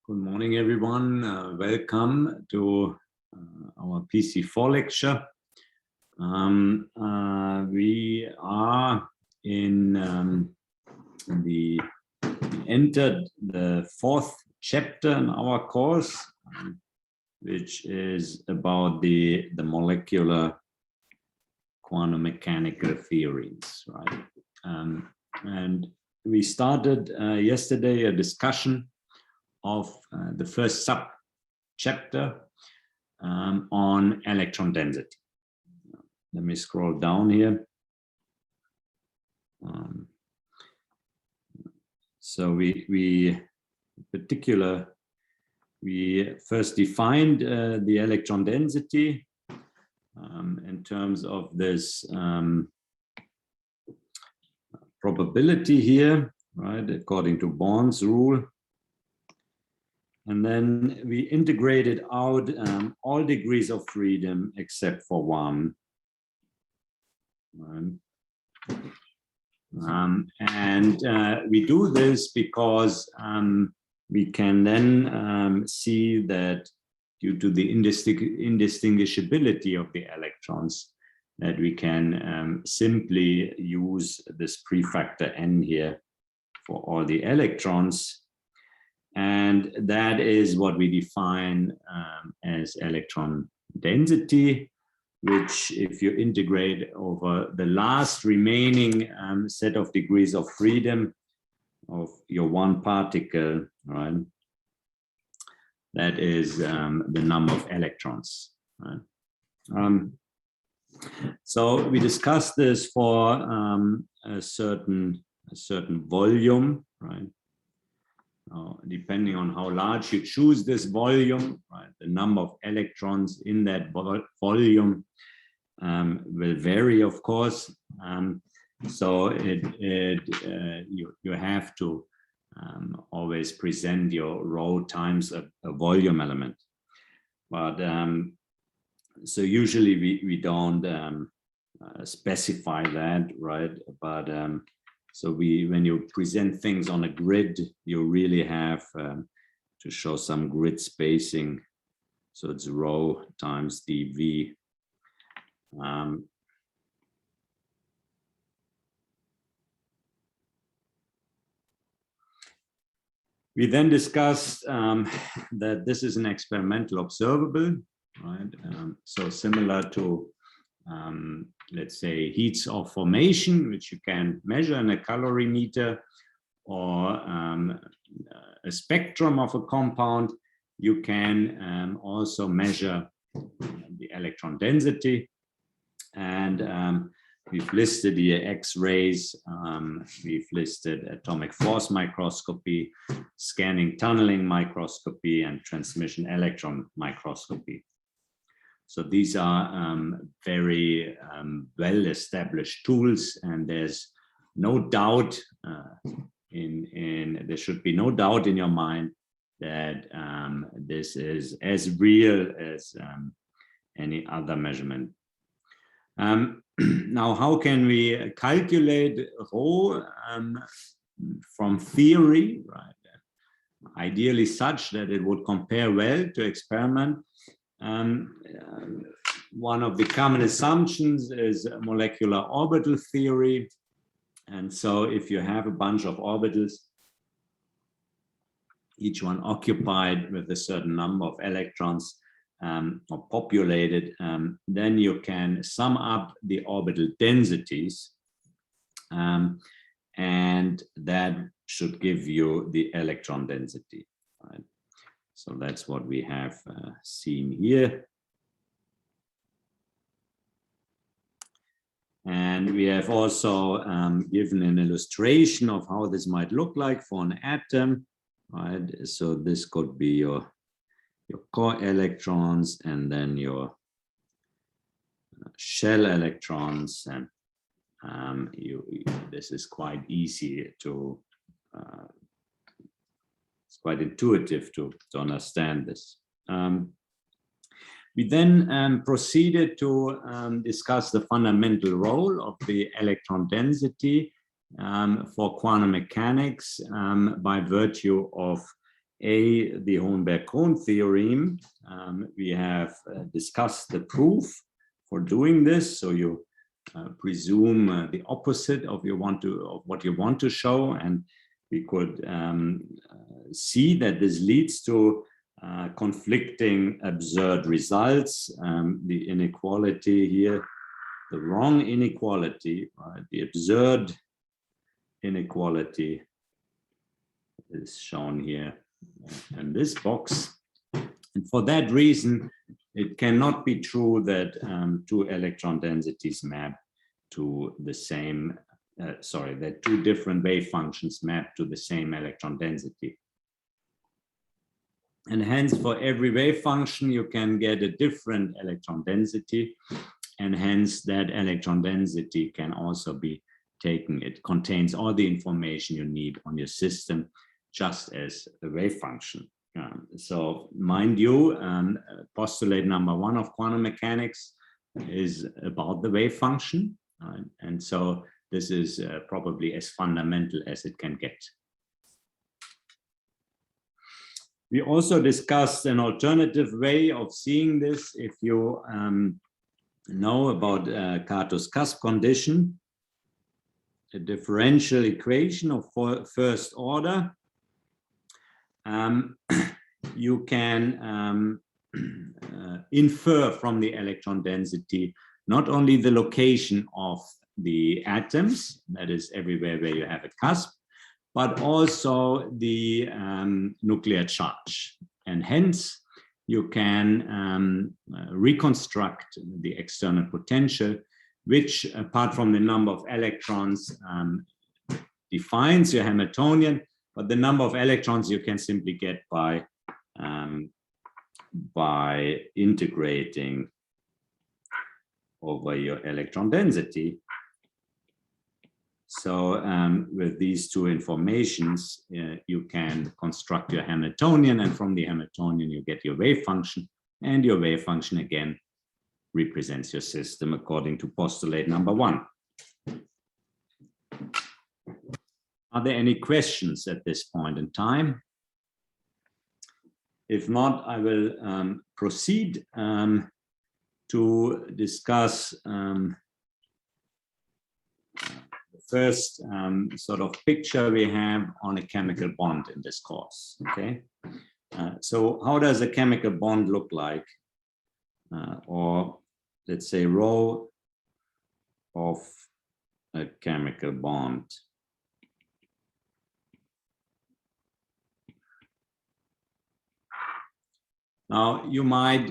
Good morning, everyone. Welcome to our PC4 lecture. We are in we entered the fourth chapter in our course, which is about the molecular quantum mechanical theories, right? And we started yesterday a discussion of the first sub-chapter on electron density. Let me scroll down here. So we first defined the electron density in terms of this probability here, right, according to Born's rule. And then we integrated out all degrees of freedom except for one. We do this because we can then see that due to the indistinguishability of the electrons, that we can simply use this prefactor n here for all the electrons. And that is what we define as electron density, which if you integrate over the last remaining set of degrees of freedom of your one particle, right, that is the number of electrons, right? So we discussed this for a certain volume, right? Depending on how large you choose this volume, right, the number of electrons in that volume will vary, of course. So you have to always present your rho times a volume element. But so usually we don't specify that, right? But so when you present things on a grid, you really have to show some grid spacing. So it's rho times dV. We then discussed that this is an experimental observable, right? So similar to let's say heats of formation, which you can measure in a calorimeter, or a spectrum of a compound, you can also measure the electron density. And we've listed here X-rays, we've listed atomic force microscopy, scanning tunneling microscopy, and transmission electron microscopy. So these are very well-established tools, and there's no doubt there should be no doubt in your mind that this is as real as any other measurement. Now, how can we calculate rho from theory, right? Ideally such that it would compare well to experiment. One of the common assumptions is molecular orbital theory. And so if you have a bunch of orbitals, each one occupied with a certain number of electrons or populated, then you can sum up the orbital densities, and that should give you the electron density, right? So that's what we have seen here. And we have also given an illustration of how this might look like for an atom, right? So this could be your core electrons, and then your shell electrons. And this is quite easy to it's quite intuitive to understand this. We then proceeded to discuss the fundamental role of the electron density for quantum mechanics by virtue of the Hohenberg-Kohn theorem. We have discussed the proof for doing this. So you presume the opposite of what you want to show, and we could see that this leads to conflicting absurd results. The inequality here, the wrong inequality, right? The absurd inequality is shown here in this box. And for that reason, it cannot be true that two electron densities map to the same, that two different wave functions map to the same electron density. And hence, for every wave function, you can get a different electron density. And hence, that electron density can also be taken. It contains all the information you need on your system, just as a wave function. So mind you, postulate number 1 of quantum mechanics is about the wave function. And so this is probably as fundamental as it can get. We also discussed an alternative way of seeing this. If you know about Kato's cusp condition, a differential equation of first order, you can infer from the electron density not only the location of the atoms, that is everywhere where you have a cusp, but also the nuclear charge. And hence, you can reconstruct the external potential, which, apart from the number of electrons, defines your Hamiltonian. But the number of electrons you can simply get by integrating over your electron density. So with these two informations, you can construct your Hamiltonian, and from the Hamiltonian you get your wave function, and your wave function again represents your system according to postulate number 1. Are there any questions at this point in time? If not, I will proceed to discuss the first sort of picture we have on a chemical bond in this course. Okay, so how does a chemical bond look like? Or let's say rho of a chemical bond. Now, you might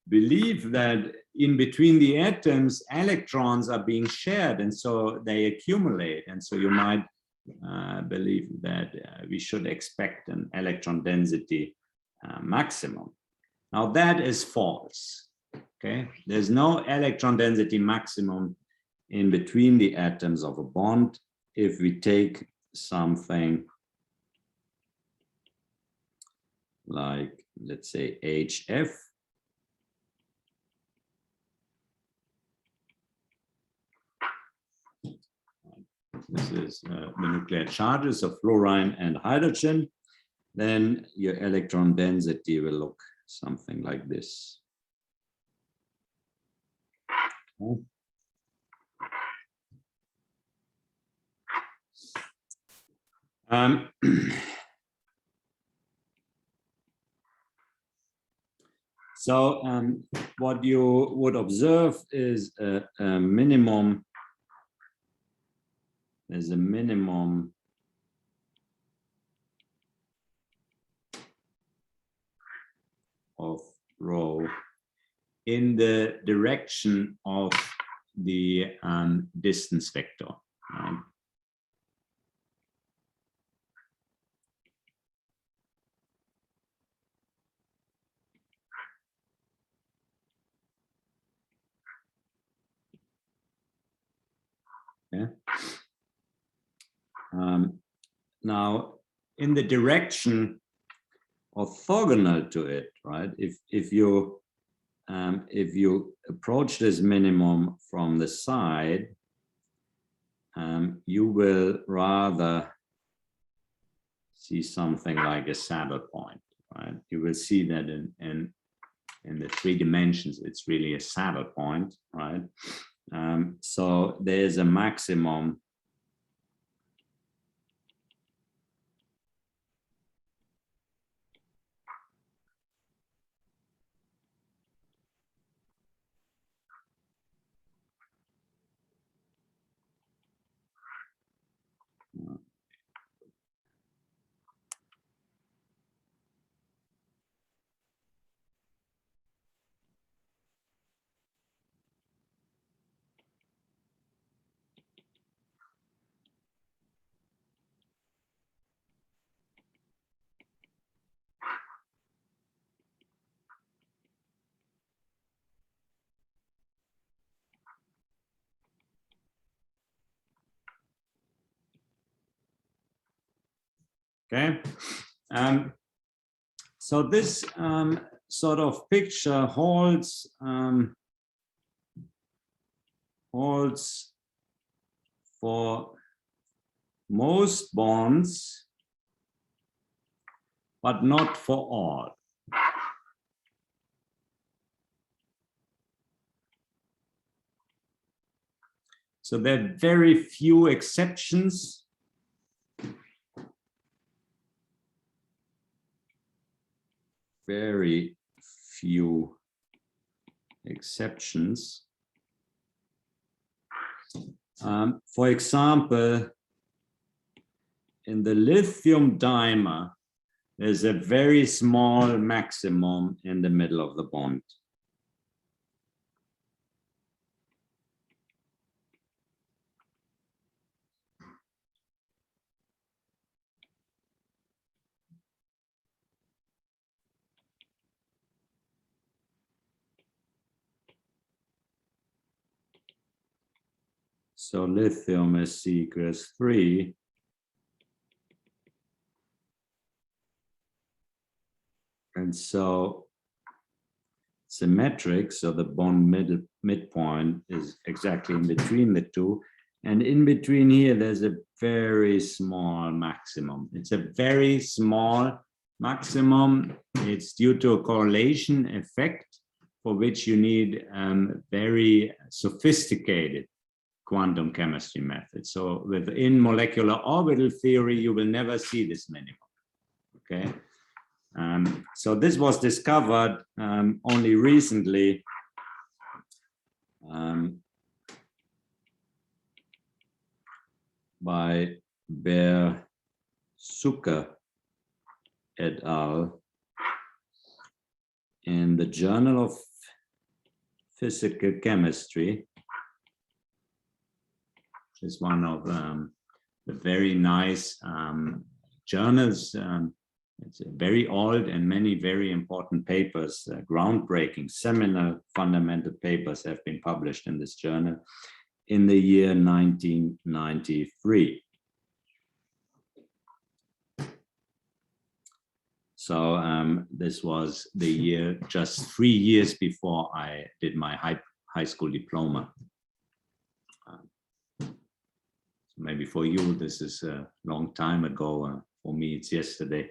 believe that in between the atoms, electrons are being shared, and so they accumulate. And so you might believe that we should expect an electron density maximum. Now, that is false. Okay, there's no electron density maximum in between the atoms of a bond if we take something like, let's say, HF. This is the nuclear charges of fluorine and hydrogen. Then your electron density will look something like this. Okay. So what you would observe is a minimum. There's a minimum of rho in the direction of the distance vector. Right? Yeah. Now, in the direction orthogonal to it, right? If you approach this minimum from the side, you will rather see something like a saddle point, right? You will see that in the 3 dimensions, it's really a saddle point, right? So there's a maximum okay. So this sort of picture holds for most bonds, but not for all. So there are very few exceptions. Very few exceptions. For example, in the lithium dimer, there's a very small maximum in the middle of the bond. So lithium is C equals 3. And so symmetric, so the bond midpoint is exactly in between the two. And in between here, there's a very small maximum. It's a very small maximum. It's due to a correlation effect for which you need very sophisticated quantum chemistry methods. So within molecular orbital theory, you will never see this minimum, okay? So this was discovered only recently by Bear-Zucker et al. In the Journal of Physical Chemistry, which is one of the very nice journals. It's very old and many very important papers, groundbreaking, seminal fundamental papers have been published in this journal in the year 1993. So this was the year just 3 years before I did my high school diploma. Maybe for you, this is a long time ago. For me, it's yesterday.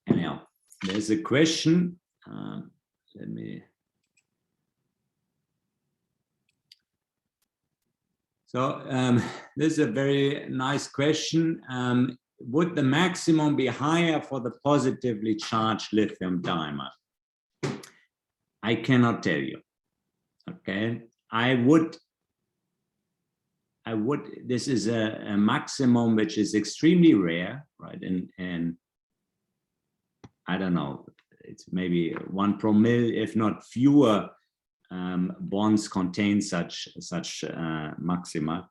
Anyhow, there's a question. Let me. So this is a very nice question. Would the maximum be higher for the positively charged lithium dimer? I cannot tell you. Okay, I would. This is a maximum which is extremely rare, right? And I don't know, it's maybe 1 promille, if not fewer, bonds contain such maxima.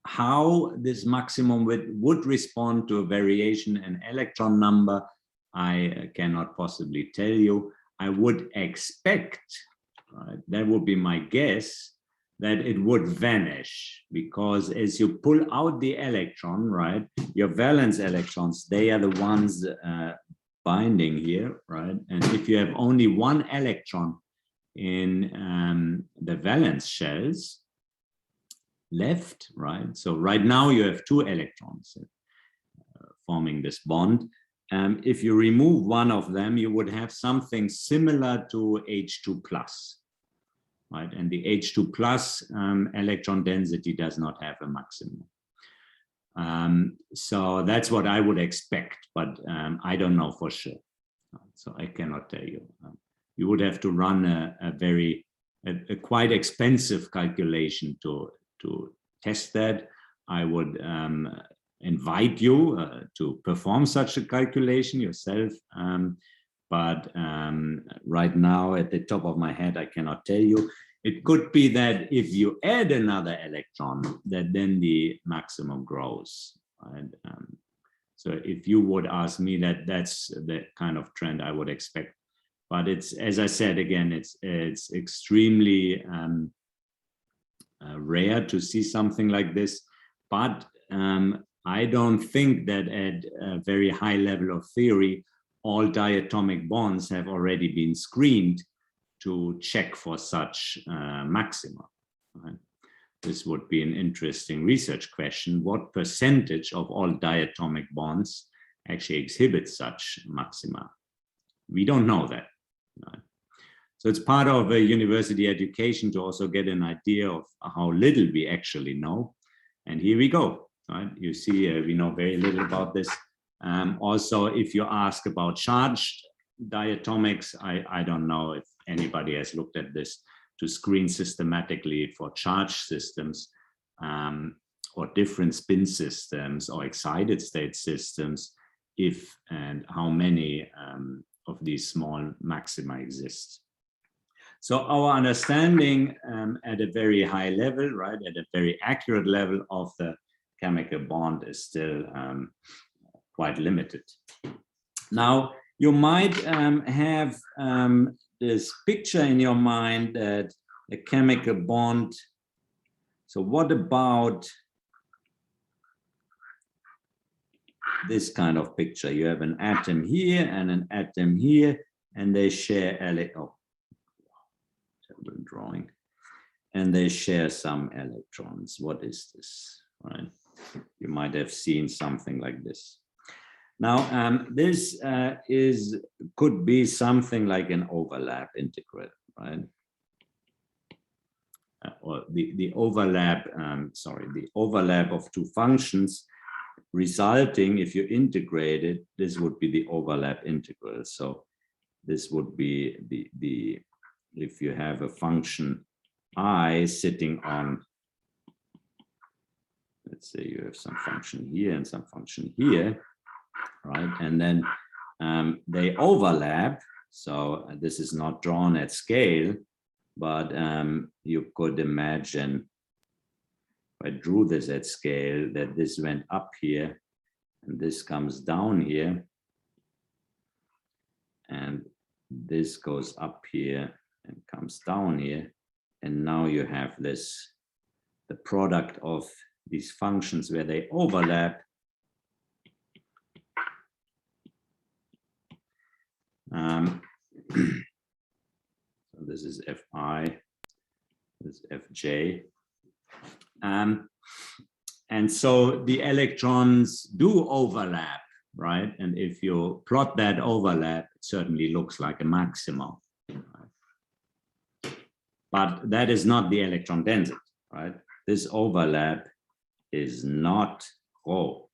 How this maximum would respond to a variation in electron number, I cannot possibly tell you. I would expect, right, that would be my guess, that it would vanish, because as you pull out the electron, right, your valence electrons, they are the ones binding here, right? And if you have only 1 electron in the valence shells, left, right? So right now you have 2 electrons forming this bond. If you remove one of them, you would have something similar to H2 plus, right? And the H2 plus electron density does not have a maximum. So that's what I would expect, but I don't know for sure. So I cannot tell you. You would have to run a quite expensive calculation to test that. I would invite you to perform such a calculation yourself. But right now, at the top of my head, I cannot tell you. It could be that if you add another electron, that then the maximum grows. Right? So if you would ask me, that's the kind of trend I would expect. But it's, as I said again, it's extremely rare to see something like this. But I don't think that at a very high level of theory, all diatomic bonds have already been screened to check for such maxima. Right? This would be an interesting research question. What percentage of all diatomic bonds actually exhibit such maxima? We don't know that. Right? So it's part of a university education to also get an idea of how little we actually know. And here we go. Right? You see, we know very little about this. Also, if you ask about charged diatomics, I don't know if anybody has looked at this to screen systematically for charge systems or different spin systems or excited state systems, if and how many of these small maxima exist. So our understanding at a very high level, right, at a very accurate level of the chemical bond is still quite limited. Now, you might have this picture in your mind that a chemical bond. So what about this kind of picture? You have an atom here and an atom here, and they share terrible drawing, and they share some electrons. What is this? Right? You might have seen something like this. Now, this could be something like an overlap integral, right? Or the overlap, the overlap of 2 functions resulting, if you integrate it, this would be the overlap integral. So this would be the if you have a function I sitting on, let's say you have some function here and some function here, right? And then they overlap. So this is not drawn at scale, but you could imagine, if I drew this at scale, that this went up here and this comes down here. And this goes up here and comes down here. And now you have this, the product of these functions where they overlap. So this is Fi, this is Fj. And so the electrons do overlap, right? And if you plot that overlap, it certainly looks like a maximum. Right? But that is not the electron density, right? This overlap is not rho.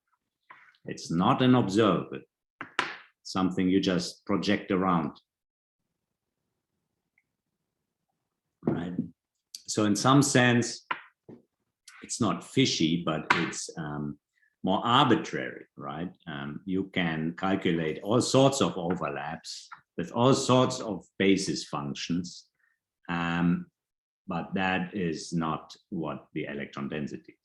It's not an observable, something you just project around. Right? So in some sense, it's not fishy, but it's more arbitrary, right? You can calculate all sorts of overlaps with all sorts of basis functions, but that is not what the electron density is.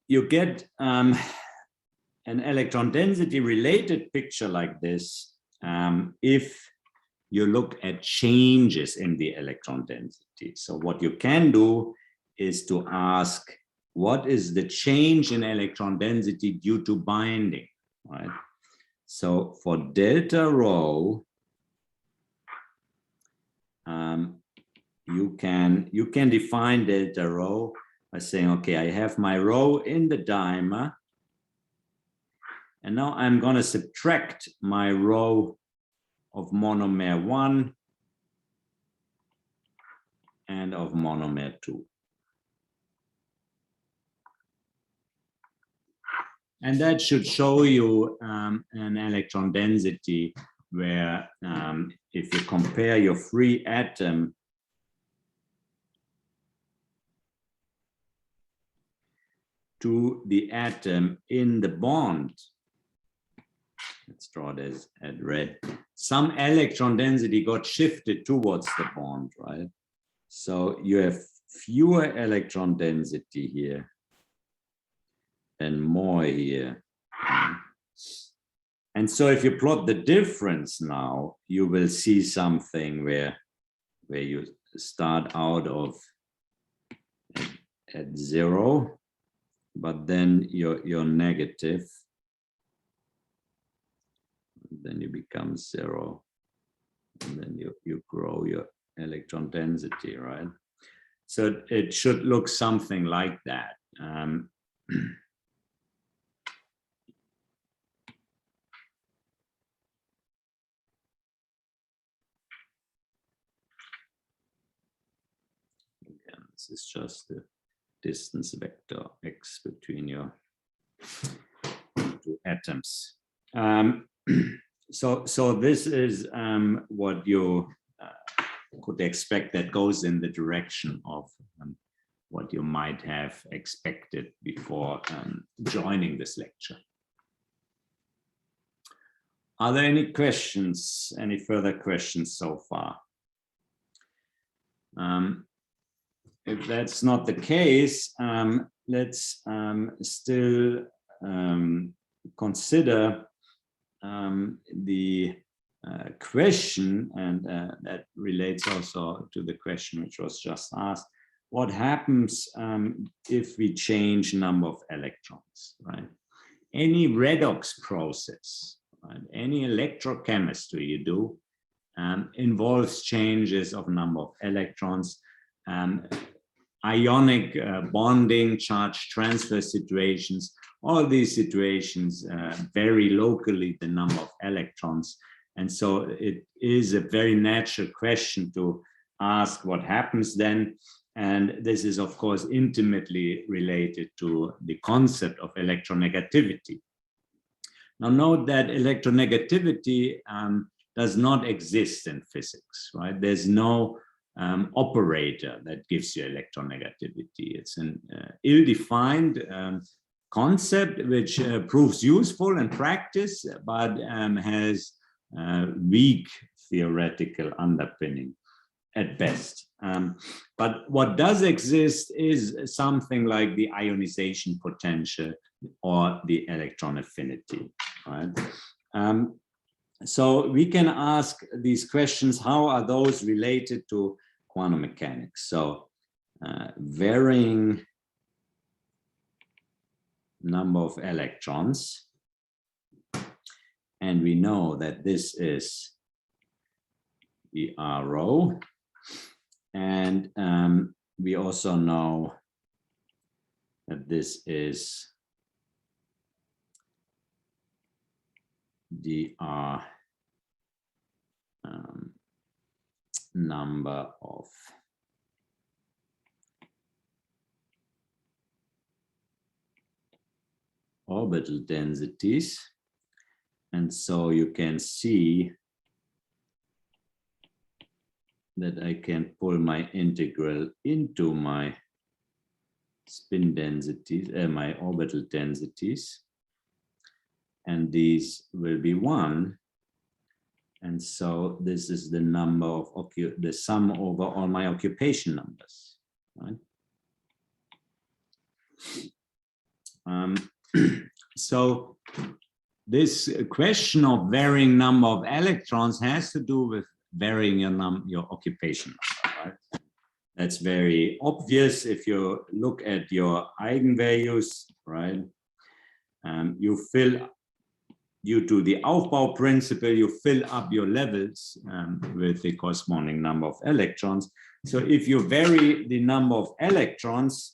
You get an electron density related picture like this if you look at changes in the electron density. So what you can do is to ask, what is the change in electron density due to binding, right? So for delta rho, you can define delta rho by saying, okay, I have my rho in the dimer, and now I'm going to subtract my rho of monomer 1 and of monomer 2. And that should show you an electron density where if you compare your free atom to the atom in the bond, let's draw this at red, some electron density got shifted towards the bond, right? So you have fewer electron density here and more here. And so if you plot the difference now, you will see something where you start out of at 0, but then you're negative, then you become 0, and then you grow your electron density, right? So it should look something like that. This is just the distance vector x between your two atoms. So this is what you could expect that goes in the direction of what you might have expected before joining this lecture. Are there any questions, any further questions so far? If that's not the case, let's still consider the question, and that relates also to the question which was just asked. What happens if we change number of electrons, right? Any redox process, right? Any electrochemistry you do involves changes of number of electrons. Ionic bonding, charge transfer situations, all these situations vary locally the number of electrons. And so it is a very natural question to ask what happens then. And this is, of course, intimately related to the concept of electronegativity. Now, note that electronegativity does not exist in physics, right? There's no operator that gives you electronegativity. It's an ill-defined concept which proves useful in practice, but has weak theoretical underpinning at best. But what does exist is something like the ionization potential or the electron affinity, right? So we can ask these questions, how are those related to quantum mechanics? So varying number of electrons, and we know that this is the R rho, and we also know that this is the R number of orbital densities. And so you can see that I can pull my integral into my spin densities, my orbital densities, and these will be 1. And so this is the number of the sum over all my occupation numbers, right? So this question of varying number of electrons has to do with varying your occupation number, right? That's very obvious if you look at your eigenvalues, right? You fill due to the Aufbau principle, you fill up your levels with the corresponding number of electrons. So if you vary the number of electrons,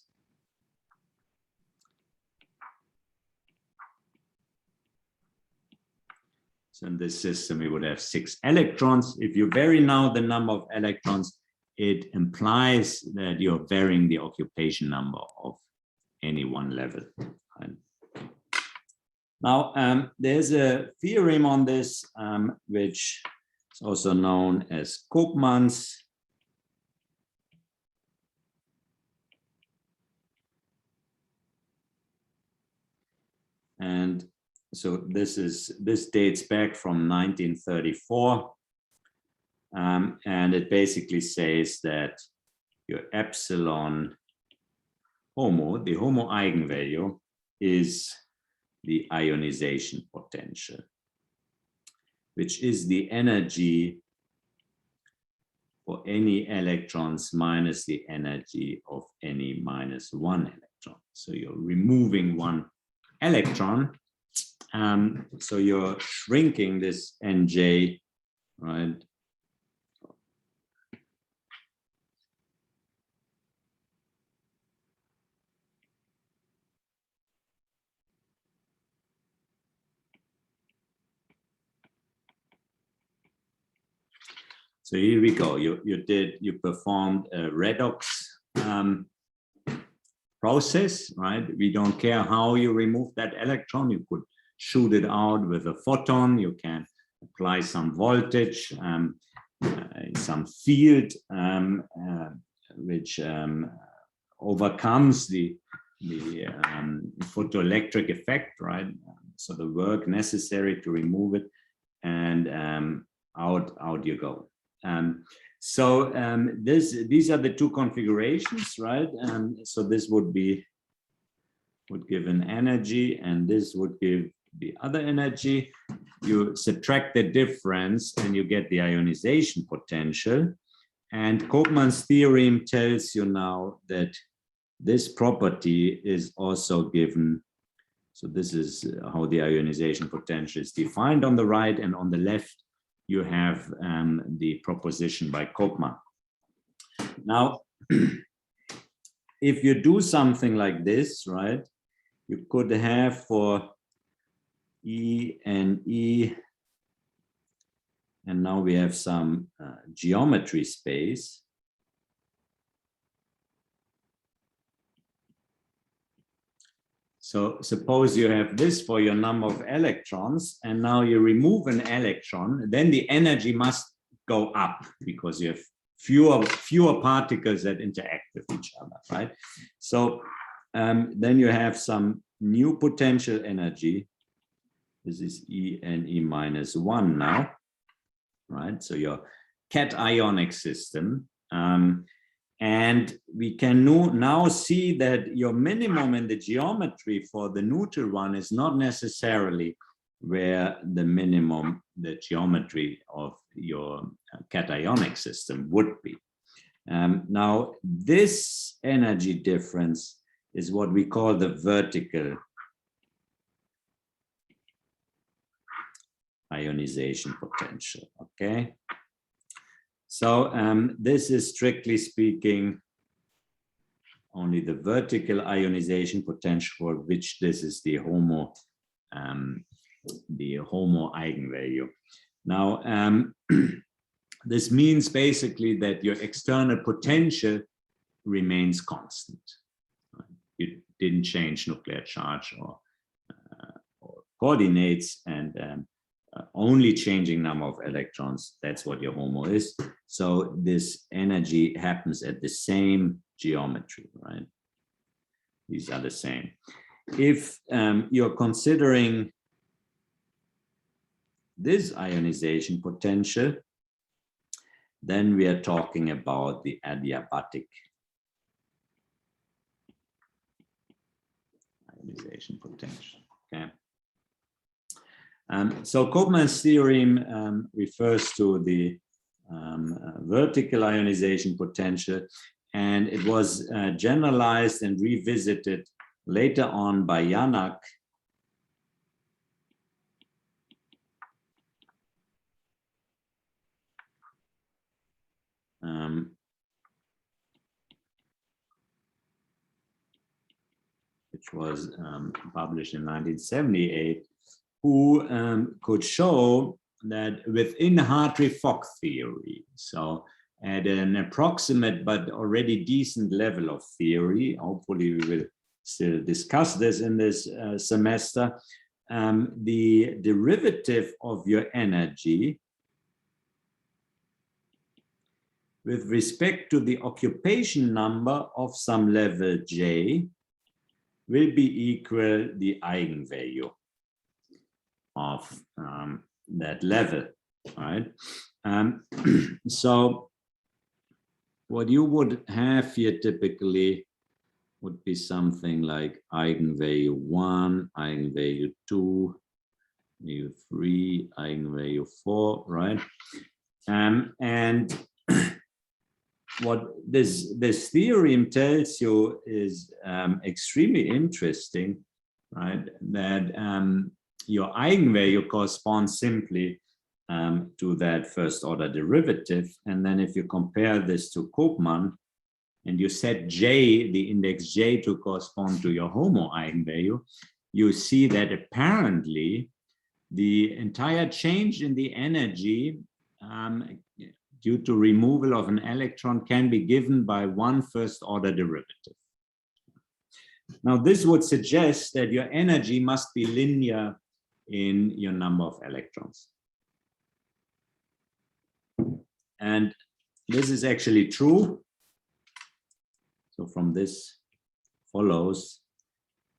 so in this system, we would have 6 electrons. If you vary now the number of electrons, it implies that you're varying the occupation number of any one level. Right? Now, there's a theorem on this, which is also known as Koopman's. And so this dates back from 1934, and it basically says that your epsilon HOMO, the HOMO eigenvalue, is the ionization potential, which is the energy for any electrons minus the energy of any minus one electron. So you're removing one electron. So you're shrinking this NJ, right? So here we go. You performed a redox process, right? We don't care how you remove that electron. You could shoot it out with a photon. You can apply some voltage, some field, which overcomes the photoelectric effect, right? So the work necessary to remove it, and out you go. These are the two configurations, right? So this would give an energy, and this would give the other energy. You subtract the difference and you get the ionization potential. And Koopman's theorem tells you now that this property is also given. So this is how the ionization potential is defined on the right, and on the left you have the proposition by Koopman. Now, if you do something like this, right, you could have for E and E, and now we have some geometry space. So suppose you have this for your number of electrons, and now you remove an electron, then the energy must go up because you have fewer particles that interact with each other, right? So then you have some new potential energy. This is E and E minus 1 now, right? So your cationic system. And we can now see that your minimum in the geometry for the neutral one is not necessarily where the minimum, the geometry of your cationic system would be. Now, this energy difference is what we call the vertical ionization potential, okay? So this is, strictly speaking, only the vertical ionization potential, for which this is the HOMO eigenvalue. Now, this means basically that your external potential remains constant. You didn't change nuclear charge or coordinates, and only changing number of electrons, that's what your HOMO is. So this energy happens at the same geometry, right? These are the same. If you're considering this ionization potential, then we are talking about the adiabatic ionization potential, okay? So Koopman's theorem refers to the vertical ionization potential, and it was generalized and revisited later on by Janak which was published in 1978, who could show that within Hartree-Fock theory, so at an approximate but already decent level of theory, hopefully we will still discuss this in this semester, the derivative of your energy with respect to the occupation number of some level J will be equal the eigenvalue of that level, right? So what you would have here typically would be something like eigenvalue 1, eigenvalue 2, eigenvalue 3, eigenvalue 4, right? And what this theorem tells you is extremely interesting, right? That your eigenvalue corresponds simply to that first order derivative. And then if you compare this to Koopman and you set J, the index J, to correspond to your HOMO eigenvalue, you see that apparently the entire change in the energy due to removal of an electron can be given by one first order derivative. Now, this would suggest that your energy must be linear in your number of electrons. And this is actually true. So from this follows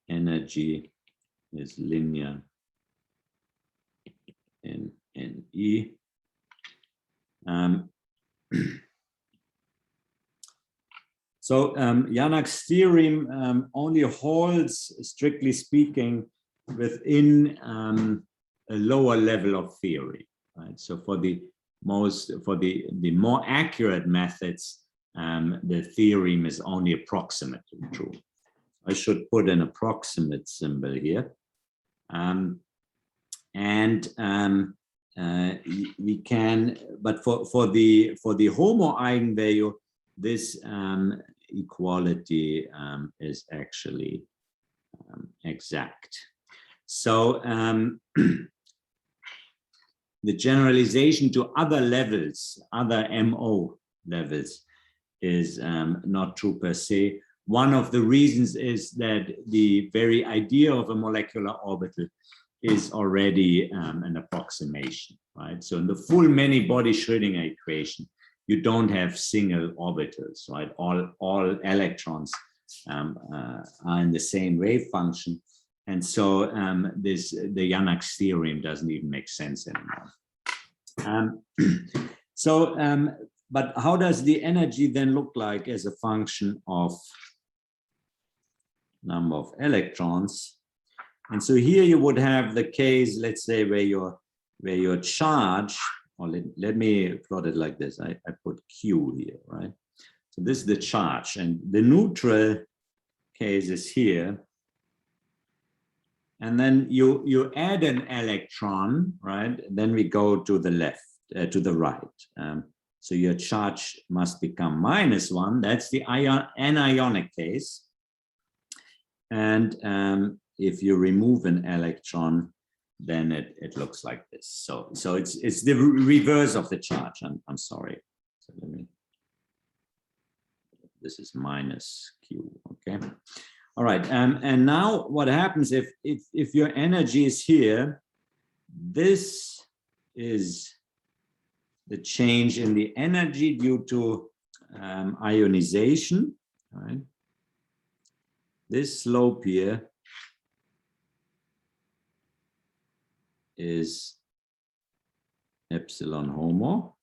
energy is linear in E. So Janak's theorem only holds, strictly speaking, within a lower level of theory, right? So for the more accurate methods, the theorem is only approximately true. I should put an approximate symbol here, we can, but for the HOMO eigenvalue, this equality is actually exact. So the generalization to other levels, other MO levels, is not true per se. One of the reasons is that the very idea of a molecular orbital is already an approximation, right? So in the full many-body Schrödinger equation, you don't have single orbitals, right? All electrons are in the same wave function. And so the Janak's theorem doesn't even make sense anymore. But how does the energy then look like as a function of number of electrons? And so here you would have the case, let's say, where your charge, or let me plot it like this. I put Q here, right? So this is the charge, and the neutral case is here. And then you add an electron, right? Then we go to the left, to the right. So your charge must become -1. That's the anionic case. And if you remove an electron, then it looks like this. So it's the reverse of the charge. I'm sorry. So this is -Q. Okay. All right. And now what happens if your energy is here? This is the change in the energy due to ionization. Right. This slope here is epsilon HOMO,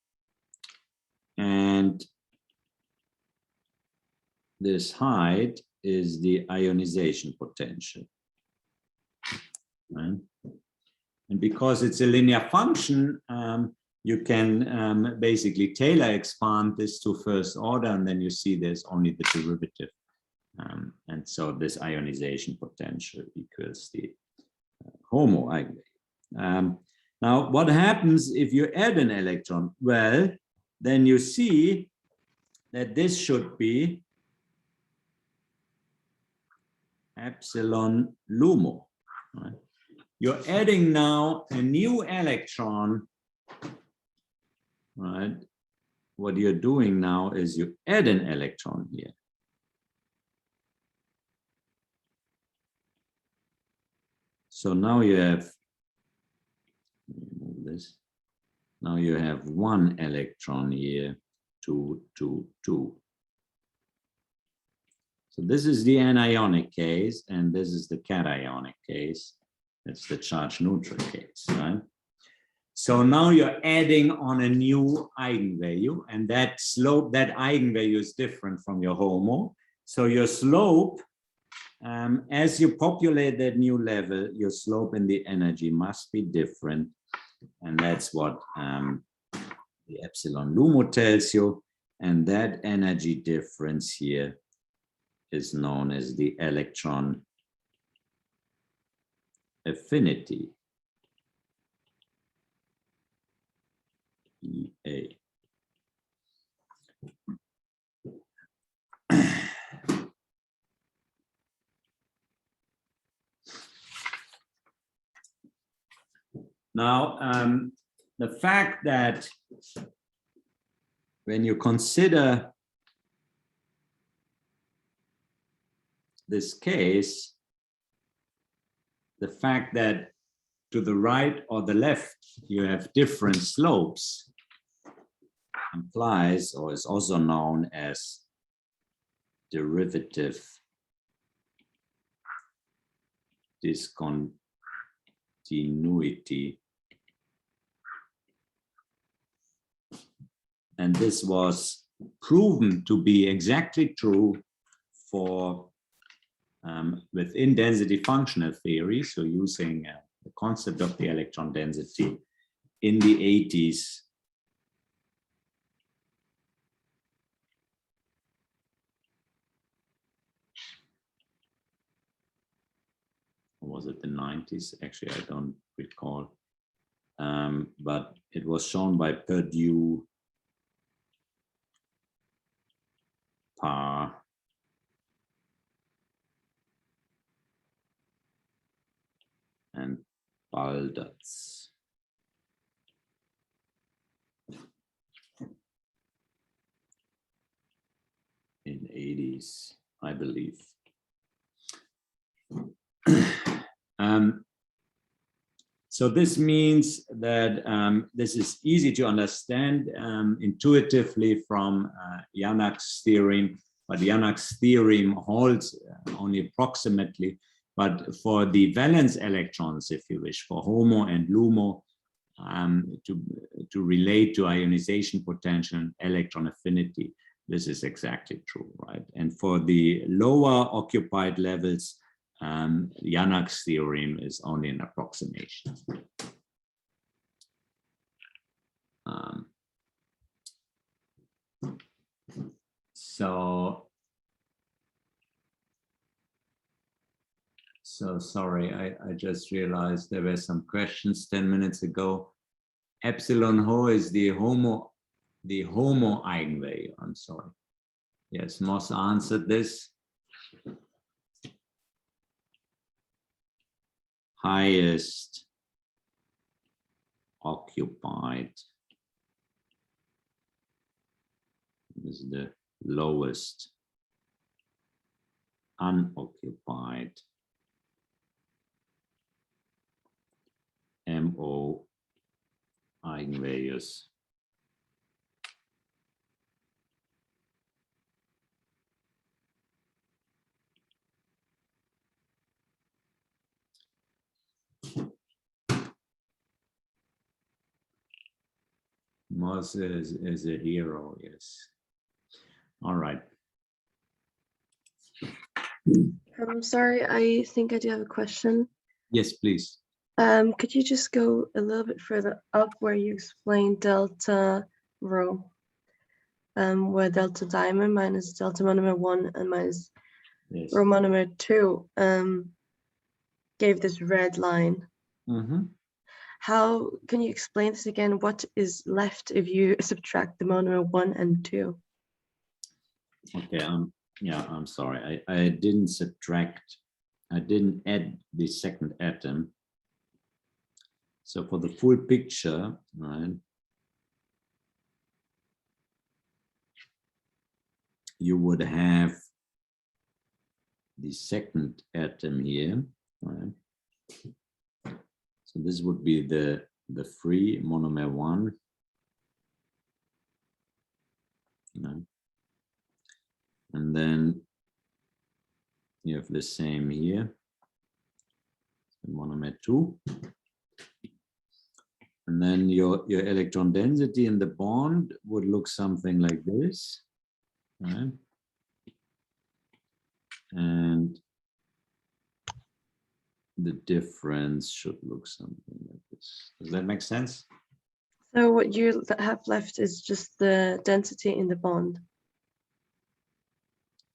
and this height is the ionization potential. Right? And because it's a linear function, you can basically Taylor expand this to first order, and then you see there's only the derivative. And so this ionization potential equals the HOMO eigenvalue. Now, what happens if you add an electron? Well, then you see that this should be epsilon LUMO. Right? You're adding now a new electron, right? What you're doing now is you add an electron here. So now you have, move this. Now you have one electron here, 2, 2, 2. So this is the anionic case, and this is the cationic case. That's the charge neutral case, right? So now you're adding on a new eigenvalue, and that slope, that eigenvalue is different from your HOMO. So your slope, as you populate that new level, your slope in the energy must be different. And that's what the epsilon LUMO tells you. And that energy difference here is known as the electron affinity, EA. Now, the fact that when you consider this case, the fact that to the right or the left you have different slopes implies, or is also known as, derivative discontinuity. And this was proven to be exactly true for within density functional theory. So using the concept of the electron density in the 80s. Or was it the 90s? Actually, I don't recall. But it was shown by Perdue, Parr, and Baldatz. In 80s, I believe. So this means that this is easy to understand intuitively from Janak's theorem, but Janak's theorem holds only approximately. But for the valence electrons, if you wish, for HOMO and LUMO, to relate to ionization potential and electron affinity, this is exactly true, right? And for the lower occupied levels, Janak's theorem is only an approximation. So sorry, I just realized there were some questions 10 minutes ago. Epsilon Ho is the HOMO eigenvalue. I'm sorry. Yes, Moss answered this. Highest occupied is the lowest unoccupied MO eigenvalues. Moss is a hero, yes. All right. I'm sorry, I think I do have a question. Yes, please. Could you just go a little bit further up where you explained delta rho, where delta dimer minus delta monomer 1 and minus Yes. rho monomer 2 gave this red line. Mm-hmm. How can you explain this again? What is left if you subtract the monomer 1 and 2? Okay, yeah, I'm sorry. I didn't subtract, I didn't add the second atom. So for the full picture, right, you would have the second atom here, right? So this would be the free monomer 1. Right? And then you have the same here, monomer 2. And then your electron density in the bond would look something like this, right? And the difference should look something like this. Does that make sense? So what you have left is just the density in the bond.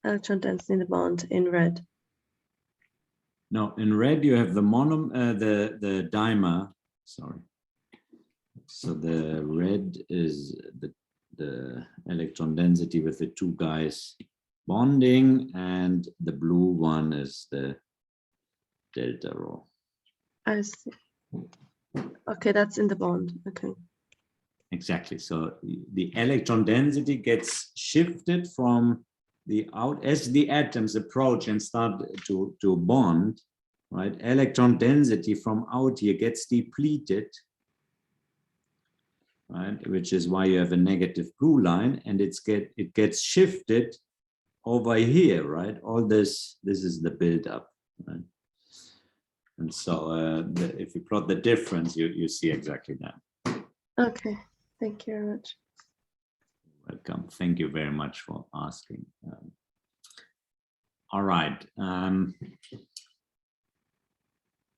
Electron density in the bond in red. No, in red you have the the dimer. Sorry. So the red is the electron density with the two guys bonding, and the blue one is the delta rho. I see. Okay, that's in the bond. Okay. Exactly. So the electron density gets shifted from the out as the atoms approach and start to bond, right? Electron density from out here gets depleted, right? Which is why you have a negative blue line, and it gets shifted over here, right? All this is the buildup, right? And so if you plot the difference, you see exactly that. Okay, thank you very much. Welcome. Thank you very much for asking. All right.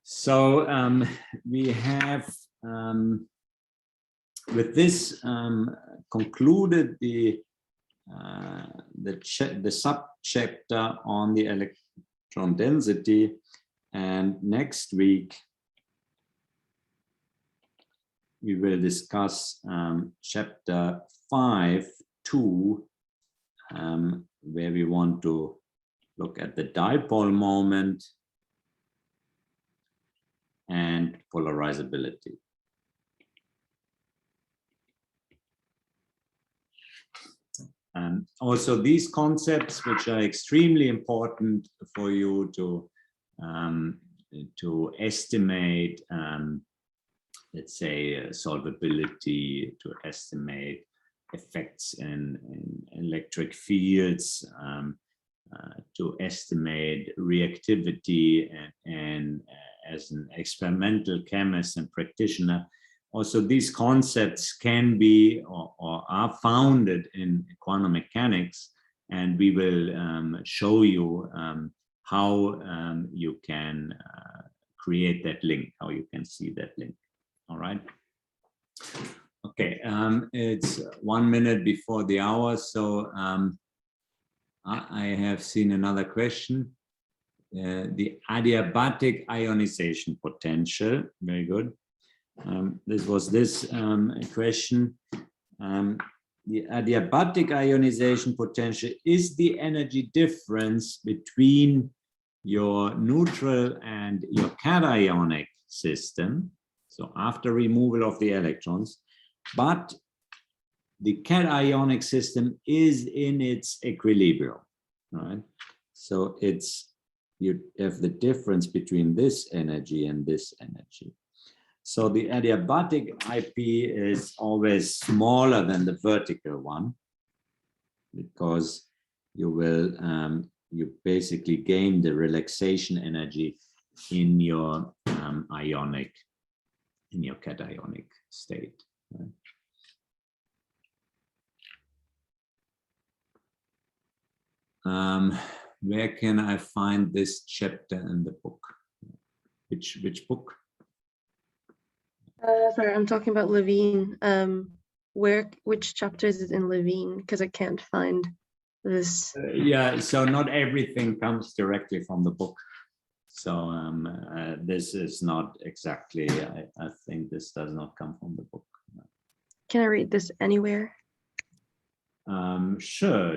So we have with this concluded the sub-chapter on the electron density, and next week we will discuss chapter 5.2, where we want to look at the dipole moment and polarizability. Also, these concepts, which are extremely important for you to estimate, let's say, solvability, to estimate effects in electric fields, to estimate reactivity, and as an experimental chemist and practitioner. Also, these concepts can be or are founded in quantum mechanics, and we will show you how you can create that link, how you can see that link. All right. Okay, it's 1 minute before the hour, so I have seen another question. The adiabatic ionization potential, very good. This was this question. The adiabatic ionization potential is the energy difference between your neutral and your cationic system. So after removal of the electrons, but the cationic system is in its equilibrium, right? So you have the difference between this energy and this energy. So the adiabatic IP is always smaller than the vertical one, because you will you basically gain the relaxation energy in your cationic state. Right? Where can I find this chapter in the book? Which book? Sorry, I'm talking about Levine. Which chapter is it in Levine? Because I can't find this. Yeah, so not everything comes directly from the book. So this is not exactly, I think this does not come from the book. Can I read this anywhere? Sure.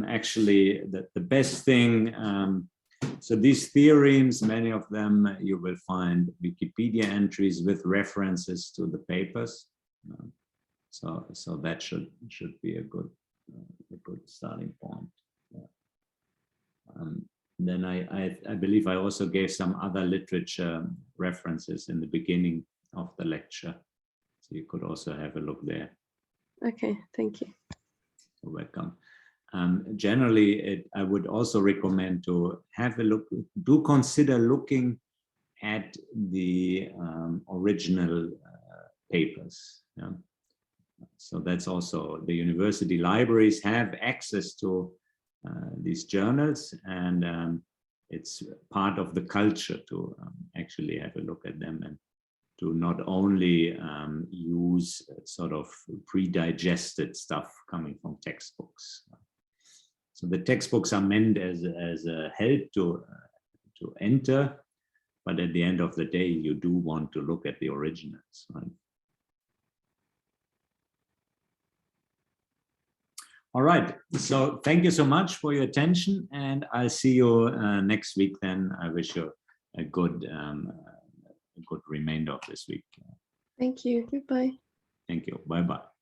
Actually, the best thing, so these theorems, many of them you will find Wikipedia entries with references to the papers. So that should be a good starting point. Then I believe I also gave some other literature references in the beginning of the lecture, so you could also have a look there. Okay, thank you. You're welcome. Generally, I would also recommend to have a look, do consider looking at the original papers. Yeah? So that's also, the university libraries have access to these journals, and it's part of the culture to actually have a look at them and to not only use sort of pre-digested stuff coming from textbooks. So the textbooks are meant as a help to enter, but at the end of the day, you do want to look at the originals, right? All right, so thank you so much for your attention, and I'll see you next week then. I wish you a good remainder of this week. Thank you. Goodbye. Thank you. Bye-bye.